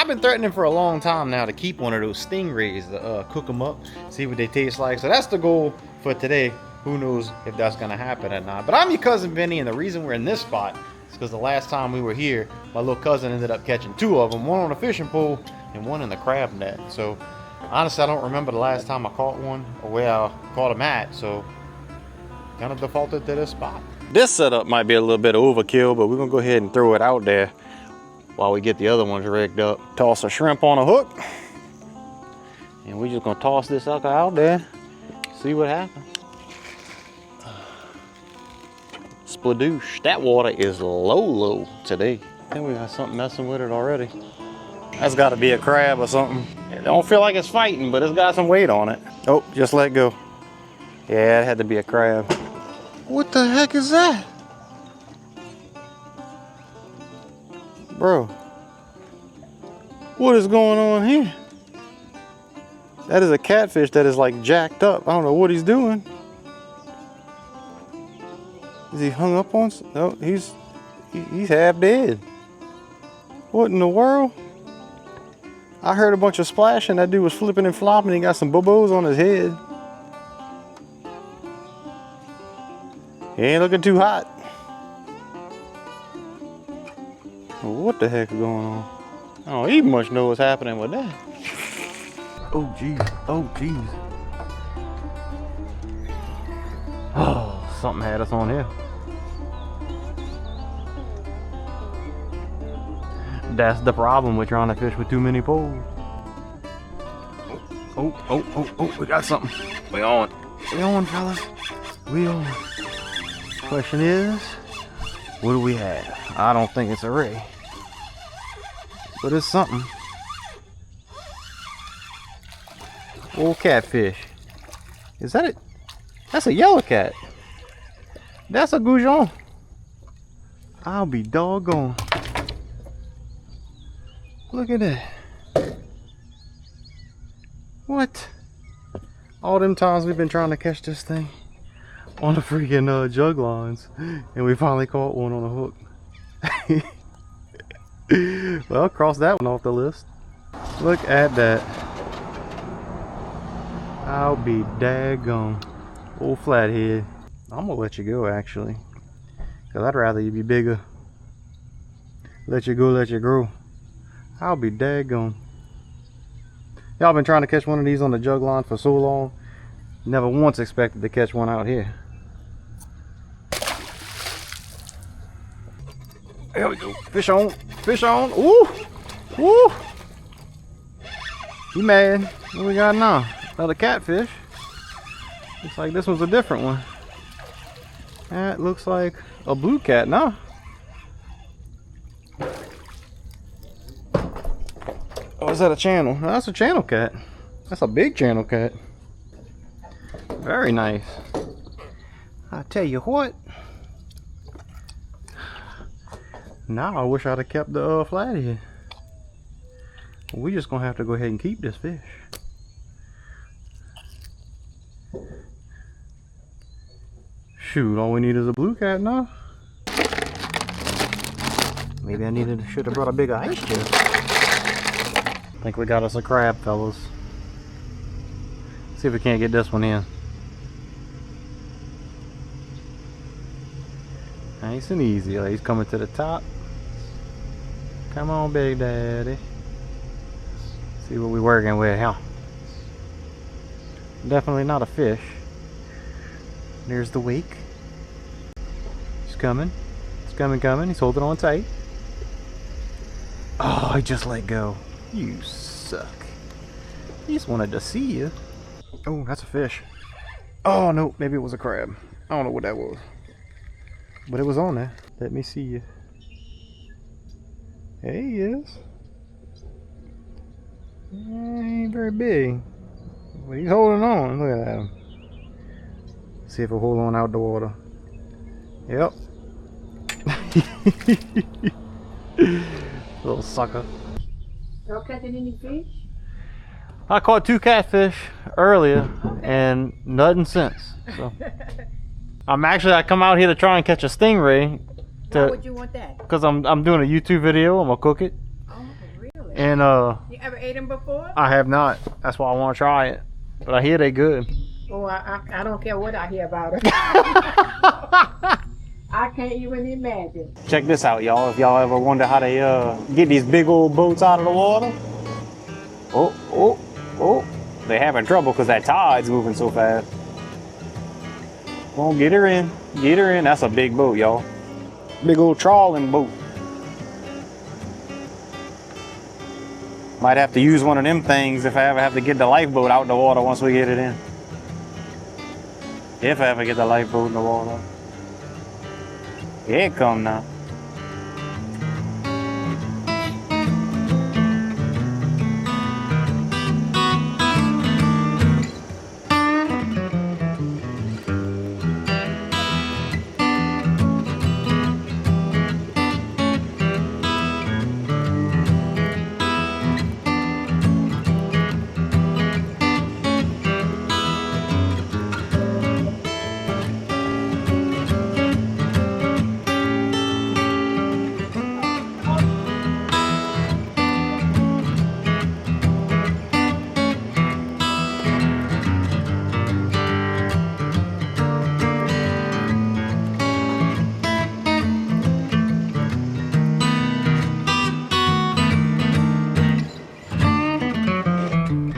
been threatening for a long time now to keep one of those stingrays to cook them up, see what they taste like. So that's the goal for today. Who knows if that's gonna happen or not. But I'm your cousin Vinny, and the reason we're in this spot is because the last time we were here, my little cousin ended up catching two of them, one on a fishing pole and one in the crab net. So honestly, I don't remember the last time I caught one or where I caught them at, so kind of defaulted to this spot. This setup might be a little bit overkill, but we're gonna go ahead and throw it out there while we get the other ones rigged up. Toss a shrimp on a hook, and we're just gonna toss this sucker out there, see what happens. Spladoosh. That water is low today. I think we got something messing with it already. That's gotta be a crab or something. It don't feel like it's fighting, but it's got some weight on it. Oh, just let go. Yeah, it had to be a crab. What the heck is that? Bro, what is going on here? That is a catfish that is like jacked up. I don't know what he's doing. Is he hung up on? No, he's half dead. What in the world? I heard a bunch of splashing. That dude was flipping and flopping. He got some bubos on his head. He ain't looking too hot. What the heck is going on? I don't even much know what's happening with that. Oh jeez. Oh jeez. Oh. Something had us on here. That's the problem with trying to fish with too many poles. Oh, we got something. We on. We on, fellas. We on. Question is, what do we have? I don't think it's a ray, but it's something. Old catfish. Is that it? That's a yellow cat. That's a goujon. I'll be doggone. Look at that. What? All them times we've been trying to catch this thing on the freaking jug lines, and we finally caught one on a hook. Well, cross that one off the list. Look at that. I'll be daggone. Old flathead. I'm gonna let you go actually, because I'd rather you be bigger. Let you go, let you grow. I'll be daggone. Y'all been trying to catch one of these on the jug line for so long. Never once expected to catch one out here. There we go. Fish on. Fish on. Ooh. Woo. He mad. What we got now? Another catfish. Looks like this one's a different one. That looks like a blue cat now. Oh, is that a channel? No, that's a channel cat. That's a big channel cat. Very nice. I tell you what. Now I wish I'd have kept the flathead. We're just gonna have to go ahead and keep this fish. Shoot, all we need is a blue cat now. Maybe I should have brought a bigger ice chest. I think we got us a crab, fellas. See if we can't get this one in. Nice and easy. He's coming to the top. Come on, Big Daddy. See what we're working with, huh? Definitely not a fish. There's the wake. He's coming. He's coming. He's holding on tight. Oh, he just let go. You suck. He just wanted to see you. Oh, that's a fish. Oh, no. Maybe it was a crab. I don't know what that was. But it was on there. Let me see you. There he is. He ain't very big. But he's holding on. Look at him. See if he'll hold on out the water. Yep. Little sucker. Y'all catching any fish? I caught 2 catfish earlier and nothing since. So I come out here to try and catch a stingray. Why would you want that? Because I'm doing a YouTube video. I'm gonna cook it. Oh, really? And You ever ate them before? I have not. That's why I want to try it. But I hear they good. Oh, I don't care what I hear about it. I can't even imagine. Check this out, y'all. If y'all ever wonder how they get these big old boats out of the water. Oh. They having trouble because that tide's moving so fast. Come on, get her in. Get her in. That's a big boat, y'all. Big old trawling boat. Might have to use one of them things if I ever have to get the lifeboat out in the water once we get it in. If I ever get the lifeboat in the water. Here it come now.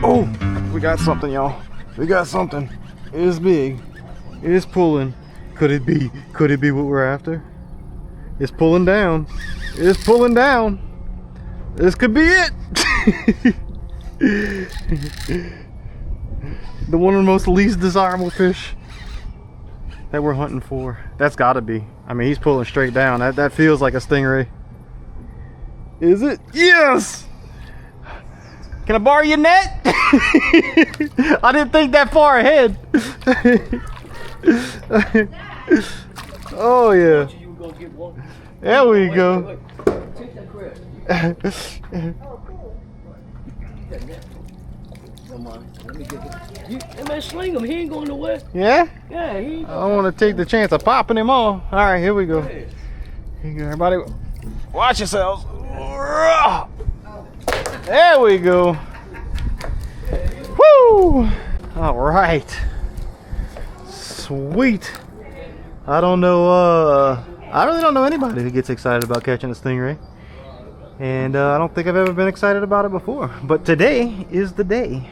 Oh, we got something, y'all. We got something. It is big. It is pulling. Could it be? Could it be what we're after? It's pulling down. It's pulling down. This could be it. The one of the most least desirable fish that we're hunting for. That's gotta be. I mean, he's pulling straight down. That feels like a stingray. Is it? Yes! Can I borrow your net? I didn't think that far ahead. Oh yeah. There we go. Come on, let me get it. Man, sling him. He ain't going nowhere. Yeah? Yeah, he ain't I don't want to take the chance of popping him off. All right, here we go. Here you go, everybody. Watch yourselves. There we go. Woo! All right. Sweet. I don't know. I really don't know anybody who gets excited about catching a stingray. And I don't think I've ever been excited about it before. But today is the day.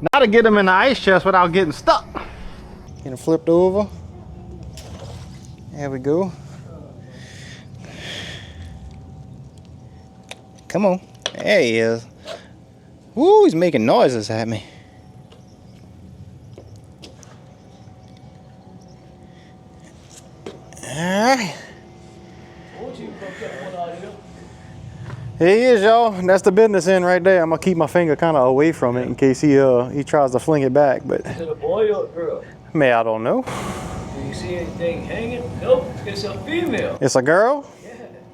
Now to get them in the ice chest without getting stuck. Getting flipped over. There we go. Come on. There he is. Woo, he's making noises at me. Alright. Here he is, y'all. That's the business end right there. I'm gonna keep my finger kind of away from it in case he tries to fling it back. But Is it a boy or a girl? man, I don't know. Do you see anything hanging? Nope, it's a female. It's a girl.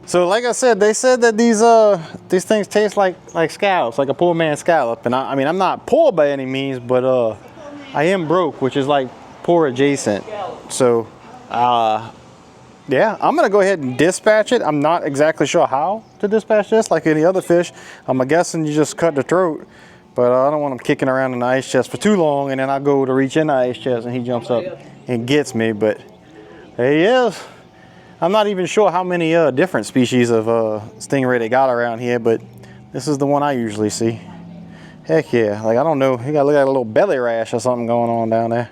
So like I said, they said that these things taste like scallops, like a poor man's scallop. And I mean, I'm not poor by any means, but I am broke, which is like poor adjacent. So yeah, I'm gonna go ahead and dispatch it. I'm not exactly sure how to dispatch this, like any other fish. I'm guessing you just cut the throat, but I don't want him kicking around in the ice chest for too long, and then I go to reach in the ice chest and he jumps up and gets me. But there he is. I'm not even sure how many different species of stingray they got around here, but this is the one I usually see. Heck yeah, like I don't know, he got look like a little belly rash or something going on down there.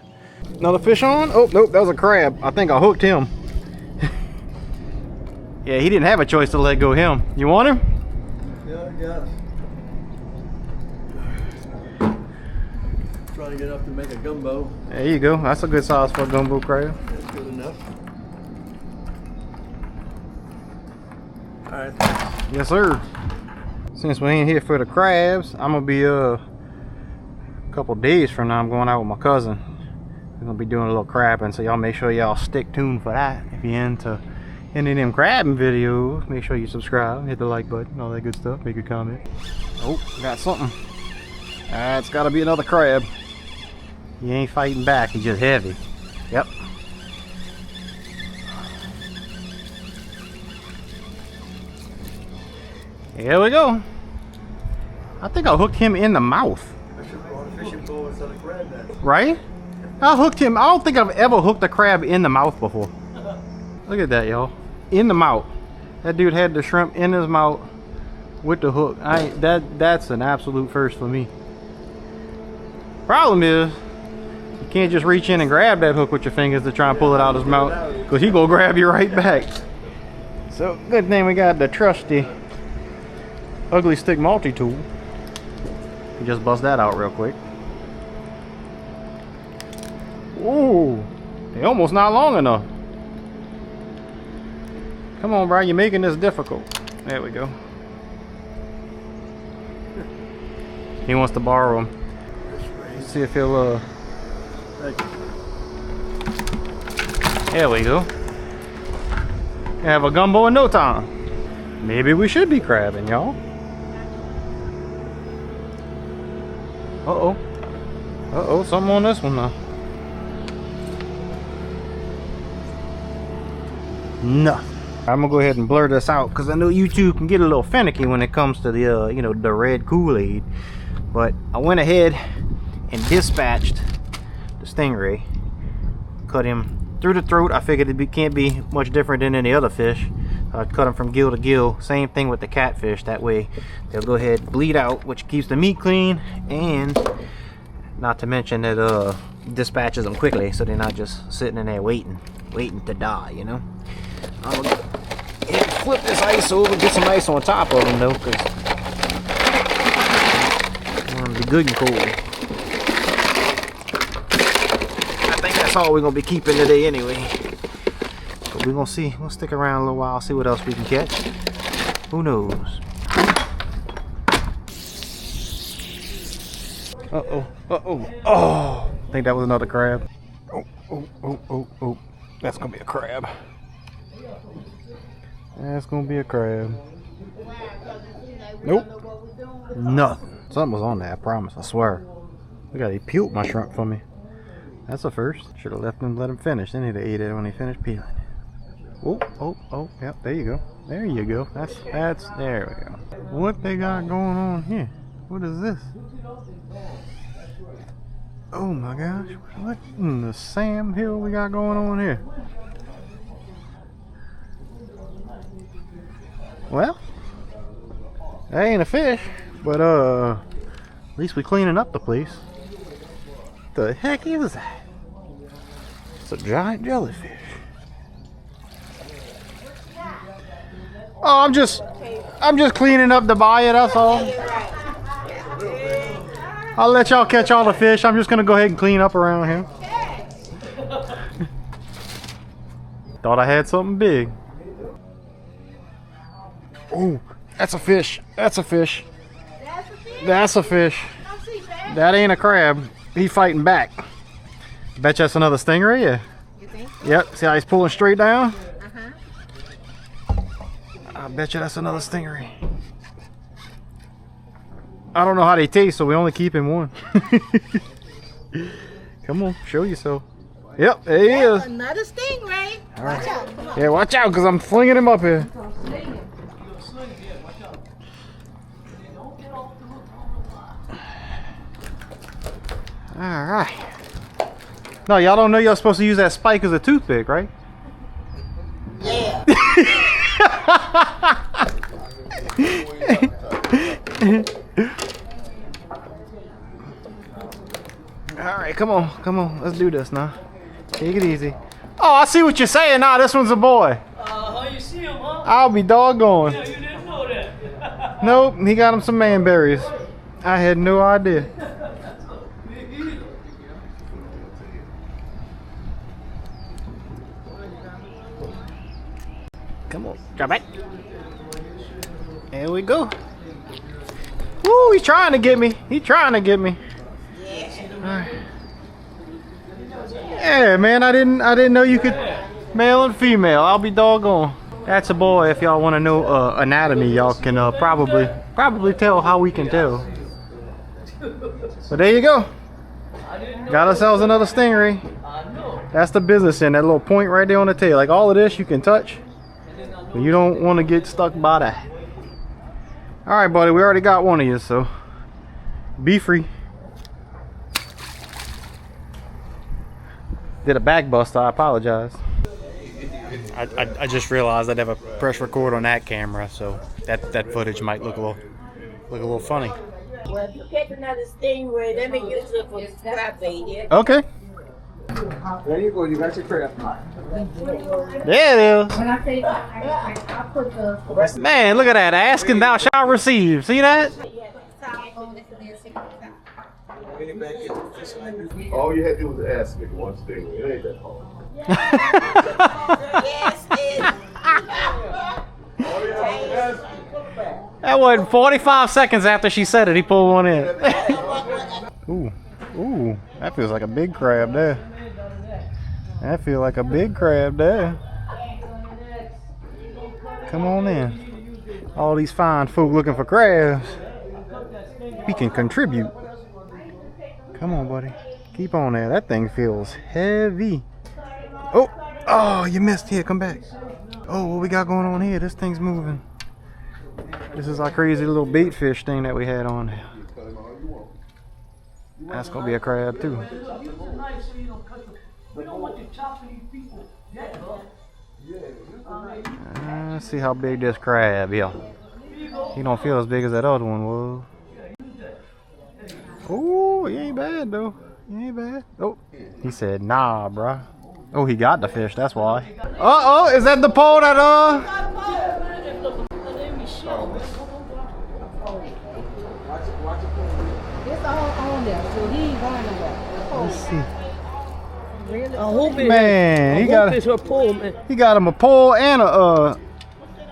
Another fish on? Oh, nope, that was a crab. I think I hooked him. Yeah, he didn't have a choice to let go of him. You want him? Yeah, I guess. Trying to get up to make a gumbo. There you go. That's a good size for a gumbo crab. That's good enough. Alright. Yes, sir. Since we ain't here for the crabs, I'm gonna be a couple days from now. I'm going out with my cousin. We're gonna be doing a little crabbing, so y'all make sure y'all stick tuned for that. If you're into any of them crabbing videos, make sure you subscribe, hit the like button, all that good stuff. Make a comment. Oh, got something. It's gotta be another crab. He ain't fighting back. He's just heavy. Yep. Here we go. I think I hooked him in the mouth. I should have brought a fishing pole instead of crab net. Right? I hooked him. I don't think I've ever hooked a crab in the mouth before. Look at that, y'all. In the mouth. That dude had the shrimp in his mouth with the hook. That's an absolute first for me. Problem is, you can't just reach in and grab that hook with your fingers to try and pull it out of his mouth, because he gonna grab you right back. So good thing we got the trusty ugly stick multi-tool. You just bust that out real quick. Ooh, they almost not long enough. Come on, bro, you're making this difficult. There we go. He wants to borrow them. Let's see if he'll there we go. Have a gumbo in no time. Maybe we should be crabbing, y'all. Uh-oh. Uh-oh, something on this one now. No. I'm gonna go ahead and blur this out because I know YouTube can get a little finicky when it comes to the you know, the red Kool-Aid. But I went ahead and dispatched the stingray. Cut him through the throat. I figured it can't be much different than any other fish. Cut him from gill to gill. Same thing with the catfish. That way they'll go ahead and bleed out, which keeps the meat clean, and not to mention that dispatches them quickly, so they're not just sitting in there waiting to die, you know. I'm gonna flip this ice over, get some ice on top of them though, because I want them to be good and cold. I think that's all we're gonna be keeping today anyway. But we're gonna see. We'll stick around a little while, see what else we can catch. Who knows? Uh-oh. Uh-oh. Oh! I think that was another crab. Oh. That's gonna be a crab. That's gonna be a crab. Nope. Nothing. Something was on there, I promise, I swear. Look at he peeled my shrimp for me. That's a first. Should have let him finish. Then he'd have ate it when he finished peeling. Oh, yep, there you go. There you go. That's there we go. What they got going on here? What is this? Oh my gosh, what in the Sam Hill we got going on here? Well, that ain't a fish, but at least we cleaning up the place. The heck is that? It's a giant jellyfish. Oh, I'm just cleaning up the bayou, that's all. I'll let y'all catch all the fish. I'm just gonna go ahead and clean up around here. Thought I had something big. Oh, that's a fish. That's a fish. That's a fish. That ain't a crab. He's fighting back. Bet you that's another stingray, yeah. You think? Yep. See how he's pulling straight down? I bet you that's another stingray. I don't know how they taste, so we only keep him one. Come on, show yourself. Yep, there he is. Another stingray. All right. Watch out. Come on. Yeah, watch out, because I'm flinging him up here. All right. No, y'all don't know y'all supposed to use that spike as a toothpick, right? Yeah. All right, come on, let's do this now. Take it easy. Oh, I see what you're saying now. This one's a boy. How you see him, huh? I'll be doggone. Yeah, you didn't know that. Nope, he got him some man berries. I had no idea. Come on, drop it. There we go. Woo, he's trying to get me. He's trying to get me. Alright. Yeah, man, I didn't know you could male and female. I'll be doggone. That's a boy. If y'all want to know anatomy, y'all can probably tell how we can tell. But there you go. Got ourselves another stingray. That's the business end. That little point right there on the tail. Like all of this you can touch, but you don't want to get stuck by that. All right, buddy. We already got one of you, so Be free. Did a back bust, I apologize. I just realized I'd have a press record on that camera, so that footage might look a little funny. Well, if you catch another stingray, let me use it for scrap bait, yeah? Okay. There you go, you got your crab. There it is. When I say I put the Man, look at that. Asking thou shalt receive. See that? All you had to do was ask me one thing. It ain't that hard. Yes, it All you had to ask me. That wasn't 45 seconds after she said it. He pulled one in. Ooh, ooh, that feels like a big crab there. That feels like a big crab there. Come on in. All these fine folk looking for crabs. We can contribute. Come on, buddy. Keep on there. That thing feels heavy. Oh, oh, you missed. Here, come back. Oh, what we got going on here? This thing's moving. This is our crazy little bait fish thing that we had on there. That's gonna be a crab too. Let's see how big this crab is. He don't feel as big as that other one was. Oh, he ain't bad though. He ain't bad. Oh, he said nah, bruh. Oh, he got the fish. That's why. Uh-oh, is that the pole that it's all on there, so he ain't going nowhere. Let's see. I hope it. Man, I he hope got it's her pole, man. he got him a pole and a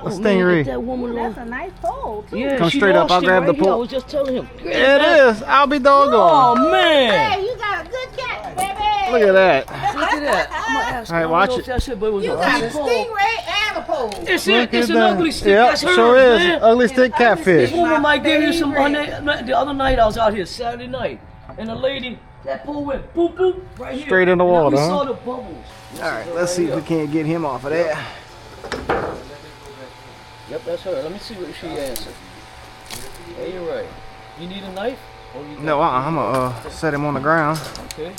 Oh, man, stingray. get that woman That's on. a nice pole, too. Yeah, Come she straight up, lost I'll it grab the right here. pole. I was just telling him. It is. I'll be doggone. Oh man! Hey, you got a good catch, baby. Look at that. Look at that. I'm gonna ask All right, her. watch I don't know it. if that's it, but it was You a got a big pole. stingray and a pole. It's Look it's at an that. ugly stick. Yep, That's hers, sure is. man. Ugly stick catfish. This woman might give you some. The other night I was out here Saturday night, and a lady that pole went boop boop right here. Straight in the And water, We huh? saw the bubbles. All right, let's see if we can't get him off of that. Yep, that's her. Let me see what she answered. Yeah, you're right. You need a knife? Or you No, I'm gonna set him on the ground. Okay.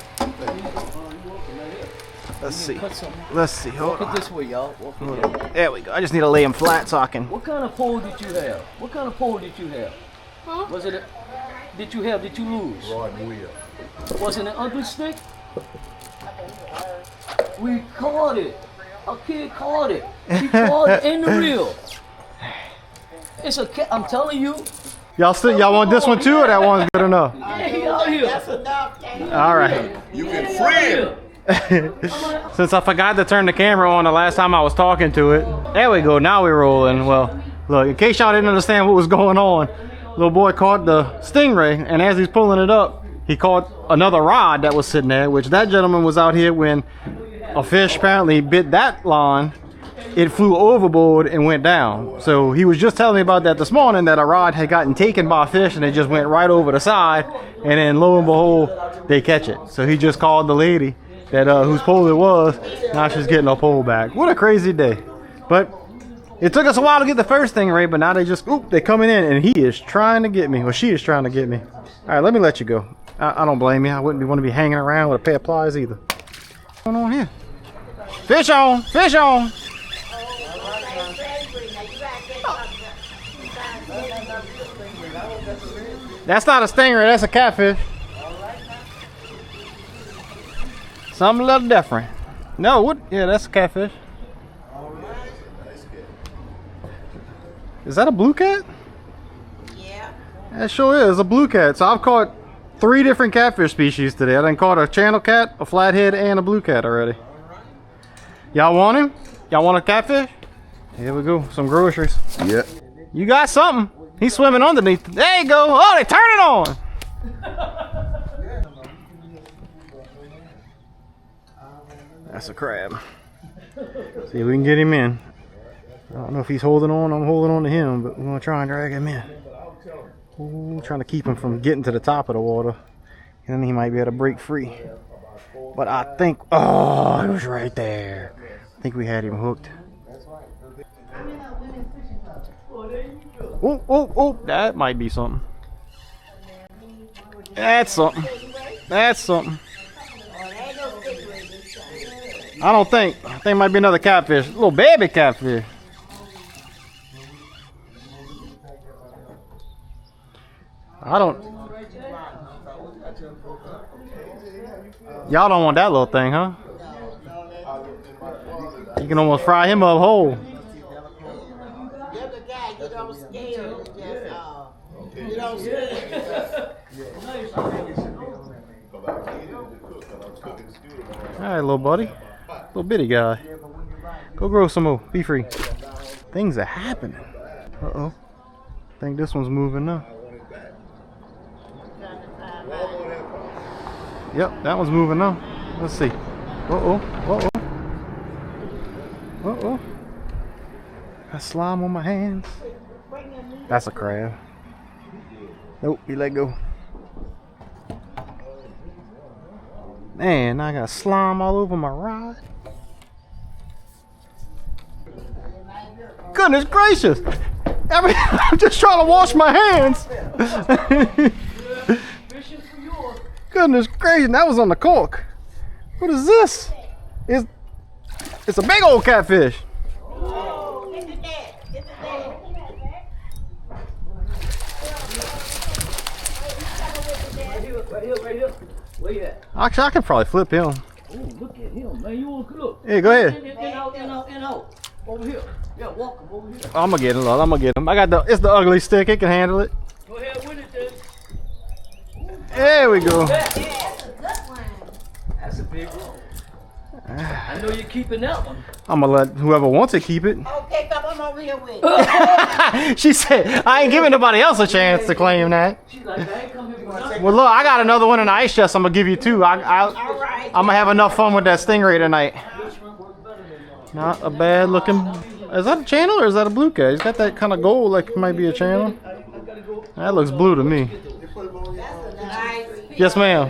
Let's see. Cut some. Let's see. Hold Walk it on. this way, y'all. Walk it this way. There we go. I just need to lay him flat so I can. What kind of pole did you have? What kind of pole did you have? Huh? Was it a, did you lose? Rod and wheel. Was it an ugly stick? We caught it. A kid caught it. He caught it in the reel. It's a cat. I'm telling you. Y'all want this one too, or that one's good enough? Yeah, he out here. That's enough, Dave. All right. You can free him. Since I forgot to turn the camera on the last time I was talking to it. There we go. Now we're rolling. Well, look, in case y'all didn't understand what was going on, little boy caught the stingray, and as he's pulling it up, he caught another rod that was sitting there, which that gentleman was out here when a fish apparently bit that line. It flew overboard and went down. So he was just telling me about that this morning, that a rod had gotten taken by a fish and it just went right over the side, and then lo and behold, they catch it. So he just called the lady that whose pole it was. Now she's getting her pole back. What a crazy day. But it took us a while to get the first stingray, but now they just, oop, they're coming in, and he is trying to get me, or she is trying to get me. All right, let me let you go. I don't blame you. I wouldn't want to be hanging around with a pair of pliers either. What's going on here? Fish on, fish on. That's not a stingray, that's a catfish. Something a little different. No, what? Yeah, that's a catfish. Is that a blue cat? Yeah. That sure is a blue cat. So I've caught 3 different catfish species today. I done caught a channel cat, a flathead, and a blue cat already. Y'all want him? Y'all want a catfish? Here we go, some groceries. Yeah. You got something. He's swimming underneath. There you go. Oh, they turn it on. That's a crab. See if we can get him in. I don't know if he's holding on. I'm holding on to him, but we're gonna try and drag him in. Ooh, trying to keep him from getting to the top of the water. And then he might be able to break free. But I think, oh, it was right there. I think we had him hooked. Oh, oh, oh, that might be something. That's something. That's something. Oh, there ain't no stingray this time. I don't think. I think it might be another catfish. A little baby catfish. I don't. Y'all don't want that little thing, huh? You can almost fry him up whole. The other guy, you don't scale. Just, you don't scale. Alright, little buddy. Little bitty guy. Go grow some more. Be free. Things are happening. Uh-oh. I think this one's moving now. Yep, that one's moving now. Let's see. Uh-oh. Uh-oh. Uh-oh. Got slime on my hands. That's a crab. Nope, he let go. Man, I got slime all over my rod. Goodness gracious! I'm just trying to wash my hands. Goodness gracious, that was on the cork. What is this? It's a big old catfish. Oh, get the net. Get the net. Right here. Where you at? Actually, I could probably flip him. Oh, look at him, man. You want to look? Hey, go ahead. In out. Over here. Yeah, walk him over here. I'm gonna get him, Lord. I'm gonna get him. It's the ugly stick. It can handle it. Go ahead with it, then. There we go. That's a good one. That's a big one. I know you're keeping that one. I'm gonna let whoever wants it keep it. Okay, come on over here with it. She said, I ain't giving nobody else a chance to claim that. She's like, I ain't come here for nothing. Well, look, I got another one in the ice chest. I'm gonna give you two. All right. I'm gonna have enough fun with that Stingray tonight. Not a bad looking. Is that a channel or is that a blue cat? He's got that kind of gold like it might be a channel. That looks blue to me. Nice. Yes, ma'am.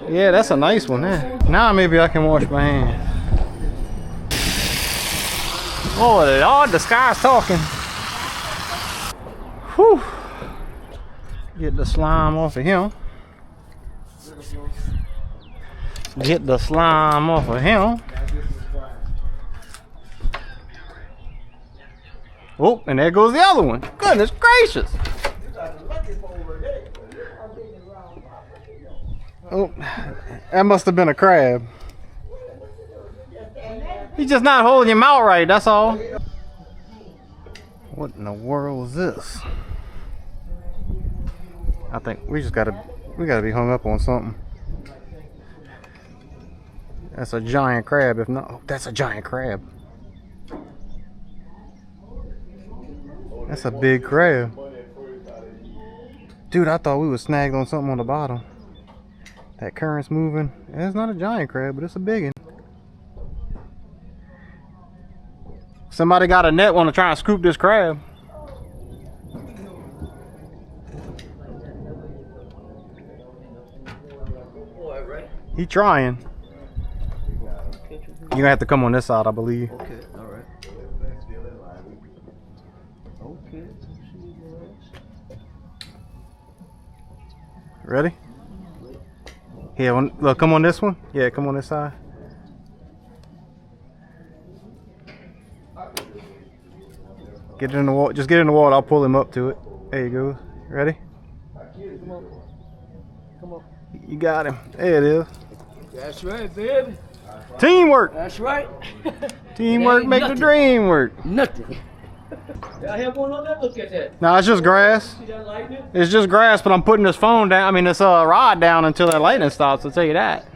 Yeah, that's a nice one there. Now maybe I can wash my hands. Oh Lord, the sky's talking. Whew. Get the slime off of him. Get the slime off of him. Oh, and there goes the other one. Goodness gracious. Oh, that must have been a crab. He's just not holding him out right, that's all. What in the world is this? I think we gotta be hung up on something. That's a giant crab, if not, oh, that's a giant crab. That's a big crab. Dude, I thought we was snagged on something on the bottom. That current's moving. It's not a giant crab, but it's a big one. Somebody got a net, want to try and scoop this crab. He trying. You're gonna have to come on this side, I believe. Okay, all right. Okay. Ready? Here, look, come on this one. Yeah, come on this side. Get it in the wall. Just get it in the wall. I'll pull him up to it. There you go. Ready? Come on. You got him. There it is. That's right, baby. Teamwork. That's right. Teamwork make the dream work. Nothing. I have one on that. Look at that. No, it's just grass. See that lightning? It's just grass, but I'm putting this phone down. I mean, this rod down until that lightning stops. I'll tell you that.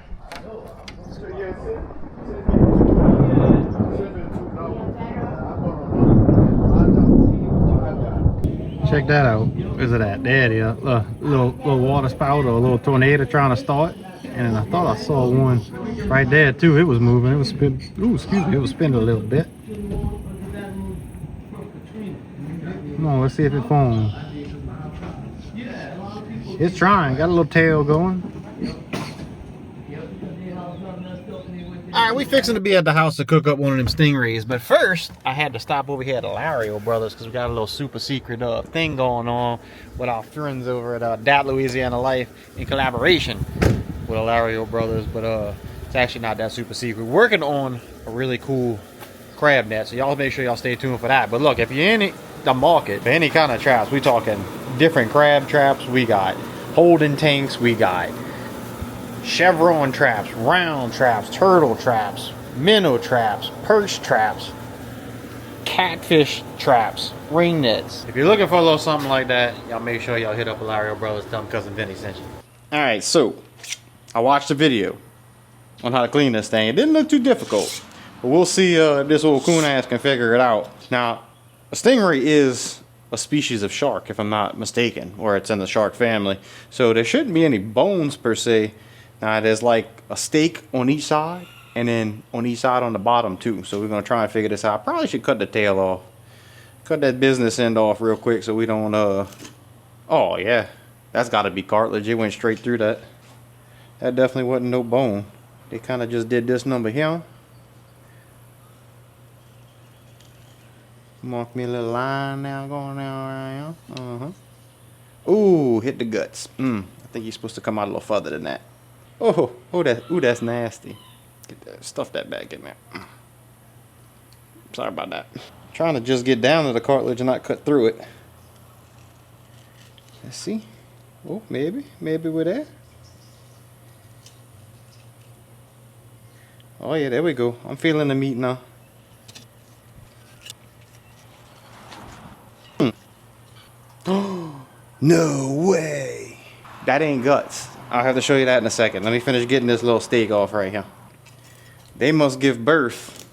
Check that out. Where's it at? There it is. Little water spout or a little tornado trying to start. And I thought I saw one right there too. It was moving. It was spinning. Ooh, excuse me. It was spinning a little bit. Come on, let's see if it foams. It's trying. Got a little tail going. All Alright, we fixing to be at the house to cook up one of them stingrays, but first I had to stop over here at Lario Brothers because we got a little super secret thing going on with our friends over at Dat Louisiana Life in collaboration with Lario Brothers, but it's actually not that super secret. We're working on a really cool crab net, so y'all make sure y'all stay tuned for that. But look, if you're in the market for any kind of traps, we talking different crab traps, we got holding tanks, we got chevron traps, round traps, turtle traps, minnow traps, perch traps, catfish traps, ring nets. If you're looking for a little something like that, y'all make sure y'all hit up Lario Brothers, tell them Cousin Vinny sent you. Alright, so I watched the video on how to clean this thing. It didn't look too difficult, but we'll see if this old coon ass can figure it out. Now, a stingray is a species of shark, if I'm not mistaken, or it's in the shark family, so there shouldn't be any bones per se. Now there's like a steak on each side, and then on each side on the bottom too. So we're gonna try and figure this out. Probably should cut the tail off, cut that business end off real quick so we don't. Oh yeah, that's got to be cartilage. It went straight through that. That definitely wasn't no bone. They kind of just did this number here. Mark me a little line now going down around. Ooh, hit the guts. I think you're supposed to come out a little further than that. Oh, that's nasty. Get that, stuff that back in there. Sorry about that. Trying to just get down to the cartilage and not cut through it. Let's see. Oh, maybe we're there. Oh yeah, there we go. I'm feeling the meat now. No way. That ain't guts. I'll have to show you that in a second. Let me finish getting this little steak off right here. They must give birth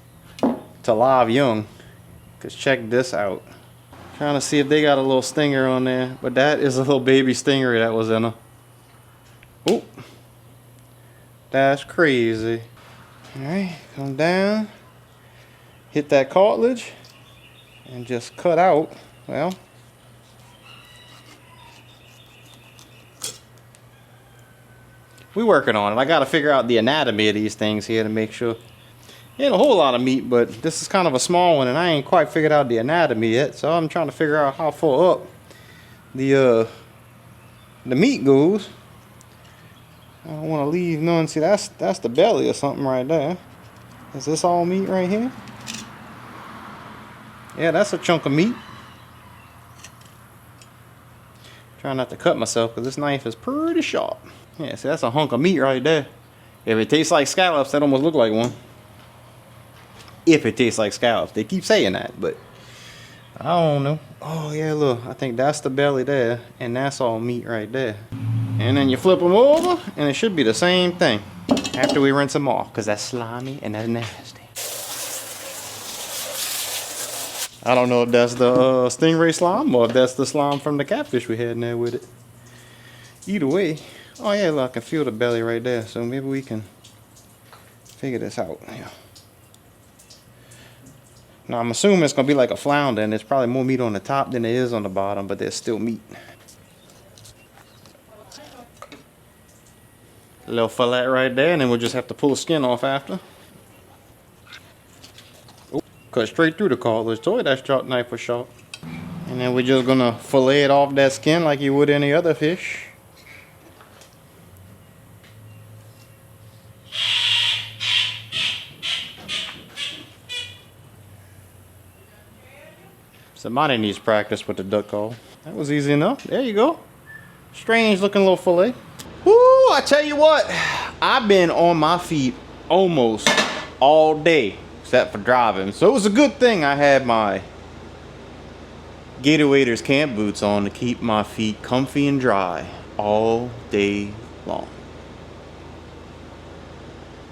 to live young. Cause check this out. Trying to see if they got a little stinger on there. But that is a little baby stingray that was in her. Oh. That's crazy. Alright, come down. Hit that cartilage. And just cut out. Well. We working on it. I got to figure out the anatomy of these things here to make sure. Ain't a whole lot of meat, but this is kind of a small one, and I ain't quite figured out the anatomy yet. So I'm trying to figure out how far up the meat goes. I don't want to leave none. See, that's the belly or something right there. Is this all meat right here? Yeah, that's a chunk of meat. Trying not to cut myself because this knife is pretty sharp. Yeah, see, that's a hunk of meat right there. If it tastes like scallops, that almost look like one. If it tastes like scallops. They keep saying that, but I don't know. Oh, yeah, look. I think that's the belly there, and that's all meat right there. And then you flip them over, and it should be the same thing after we rinse them off, because that's slimy and that's nasty. I don't know if that's the stingray slime or if that's the slime from the catfish we had in there with it. Either way. Oh yeah, look, I can feel the belly right there, so maybe we can figure this out. Yeah. Now I'm assuming it's gonna be like a flounder, and there's probably more meat on the top than there is on the bottom, but there's still meat. A little fillet right there, and then we'll just have to pull the skin off after. Oh, cut straight through the cartilage. Toy, that sharp knife was sharp. And then we're just gonna fillet it off that skin like you would any other fish. Somebody needs practice with the duck call. That was easy enough. There you go. Strange looking little fillet. Woo, I tell you what, I've been on my feet almost all day, except for driving. So it was a good thing I had my Gator Waders camp boots on to keep my feet comfy and dry all day long.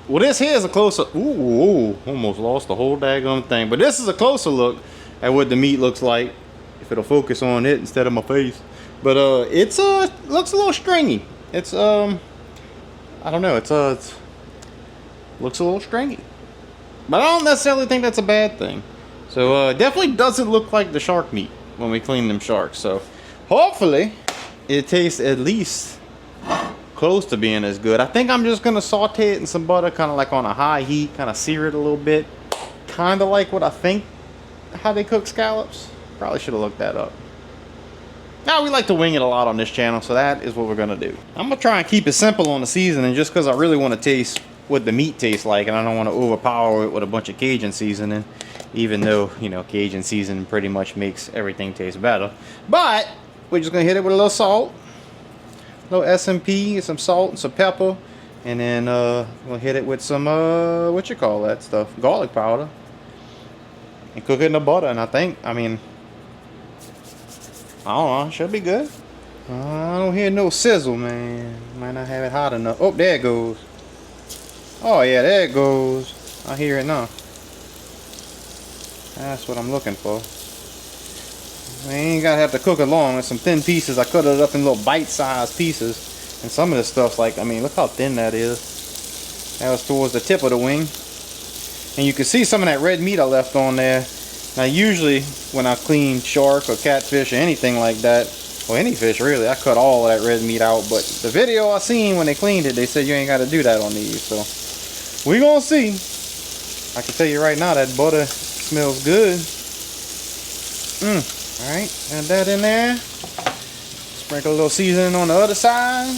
Well, this here is a closer, ooh, almost lost the whole daggone thing. But this is a closer look at what the meat looks like, if it'll focus on it instead of my face. But it's looks a little stringy. It's I don't know, it's looks a little stringy. But I don't necessarily think that's a bad thing. So definitely doesn't look like the shark meat when we clean them sharks. So hopefully it tastes at least close to being as good. I think I'm just gonna saute it in some butter, kind of like on a high heat, kind of sear it a little bit. Kind of like what I think how they cook scallops. Probably should have looked that up. Now we like to wing it a lot on this channel, so that is what we're gonna do. I'm gonna try and keep it simple on the seasoning just because I really want to taste what the meat tastes like, and I don't want to overpower it with a bunch of Cajun seasoning, even though, you know, Cajun seasoning pretty much makes everything taste better. But we're just gonna hit it with a little salt, a little S&P, some salt and some pepper, and then we'll hit it with some what you call that stuff, garlic powder, and cook it in the butter. And I think, I mean, I don't know, should be good. I don't hear no sizzle, man. Might not have it hot enough. Oh, there it goes. Oh yeah, there it goes. I hear it now. That's what I'm looking for. We ain't gotta have to cook it long. There's some thin pieces. I cut it up in little bite-sized pieces. And some of this stuff's like, I mean, look how thin that is. That was towards the tip of the wing. And you can see some of that red meat I left on there. Now usually when I clean shark or catfish or anything like that, or any fish really, I cut all of that red meat out. But the video I seen when they cleaned it, they said you ain't gotta do that on these. So we gonna see. I can tell you right now that butter smells good. Alright, add that in there. Sprinkle a little seasoning on the other side.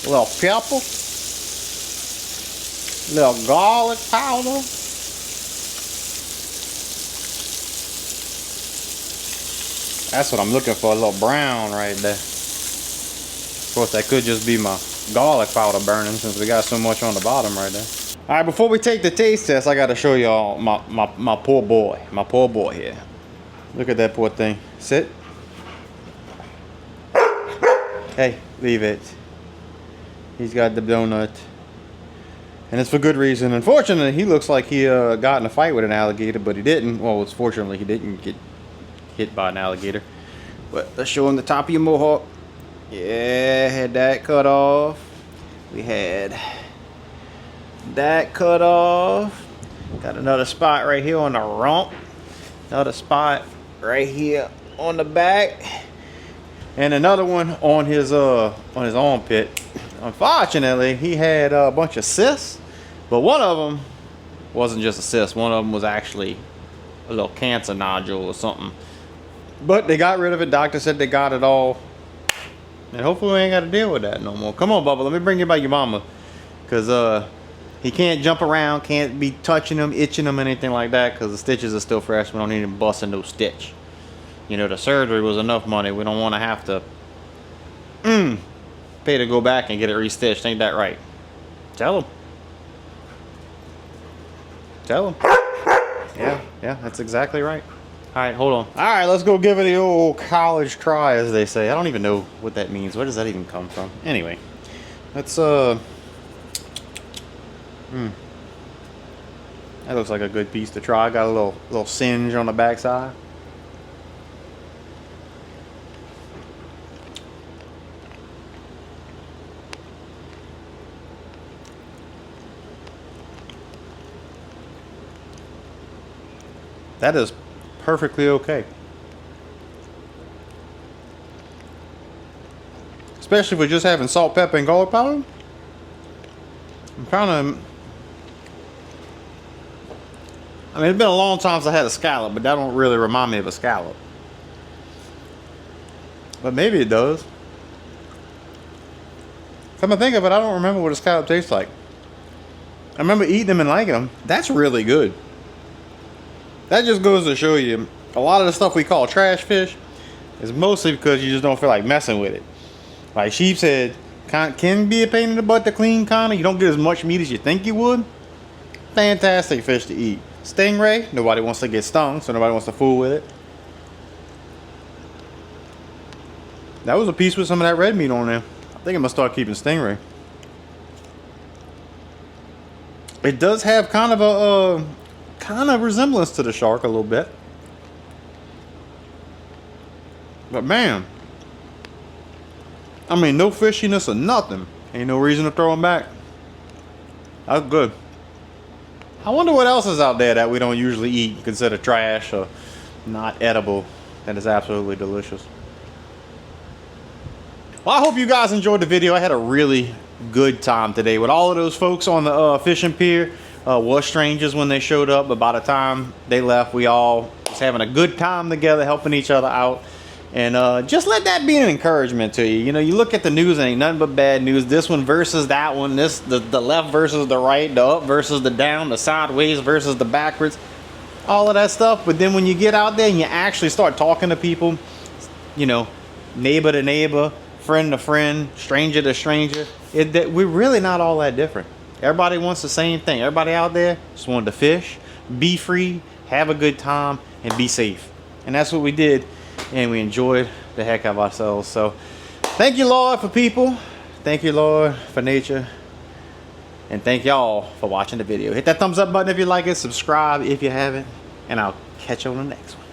A little pepper. A little garlic powder. That's what I'm looking for, a little brown right there. Of course, that could just be my garlic powder burning since we got so much on the bottom right there. All right, before we take the taste test, I got to show y'all my poor boy here. Look at that poor thing. Sit. Hey, leave it. He's got the donut. And it's for good reason. Unfortunately, he looks like he got in a fight with an alligator, but he didn't. Well, it's fortunately he didn't get hit by an alligator. But let's show him the top of your mohawk. Yeah, had that cut off. We had that cut off. Got another spot right here on the rump. Another spot right here on the back. And another one on his armpit. Unfortunately, he had a bunch of cysts, but one of them wasn't just a cyst. One of them was actually a little cancer nodule or something. But they got rid of it. Doctor said they got it all. And hopefully we ain't got to deal with that no more. Come on, Bubba. Let me bring you by your mama. Because he can't jump around. Can't be touching him, itching him, anything like that. Because the stitches are still fresh. We don't need him busting no stitch. You know, the surgery was enough money. We don't want to have to pay to go back and get it restitched. Ain't that right? Tell him. Tell him. Yeah, that's exactly right. All right, hold on. All right, let's go give it the old college try, as they say. I don't even know what that means. Where does that even come from? Anyway, let's that looks like a good piece to try. Got a little singe on the backside. That is perfectly okay. Especially if we're just having salt, pepper, and garlic powder. I'm kind of... I mean, it's been a long time since I had a scallop, but that don't really remind me of a scallop. But maybe it does. Come to think of it, I don't remember what a scallop tastes like. I remember eating them and liking them. That's really good. That just goes to show you, a lot of the stuff we call trash fish is mostly because you just don't feel like messing with it. Like sheep's head can be a pain in the butt to clean, kind of. You don't get as much meat as you think you would. Fantastic fish to eat. Stingray, nobody wants to get stung, so nobody wants to fool with it. That was a piece with some of that red meat on there. I think I'm gonna start keeping stingray. It does have kind of a resemblance to the shark a little bit. But man, I mean, no fishiness or nothing. Ain't no reason to throw them back. That's good. I wonder what else is out there that we don't usually eat, consider trash or not edible, that is absolutely delicious. Well, I hope you guys enjoyed the video. I had a really good time today with all of those folks on the fishing pier. Was strangers when they showed up, but by the time they left, we all was having a good time together, helping each other out. And just let that be an encouragement to you. You know, you look at the news and ain't nothing but bad news. This one versus that one. The left versus the right, the up versus the down, the sideways versus the backwards. All of that stuff. But then when you get out there and you actually start talking to people, you know, neighbor to neighbor, friend to friend, stranger to stranger, we're really not all that different. Everybody wants the same thing. Everybody out there just wanted to fish, be free, have a good time, and be safe. And that's what we did, and we enjoyed the heck out of ourselves. So thank you, Lord, for people. Thank you, Lord, for nature. And thank y'all for watching the video. Hit that thumbs up button if you like it. Subscribe if you haven't. And I'll catch you on the next one.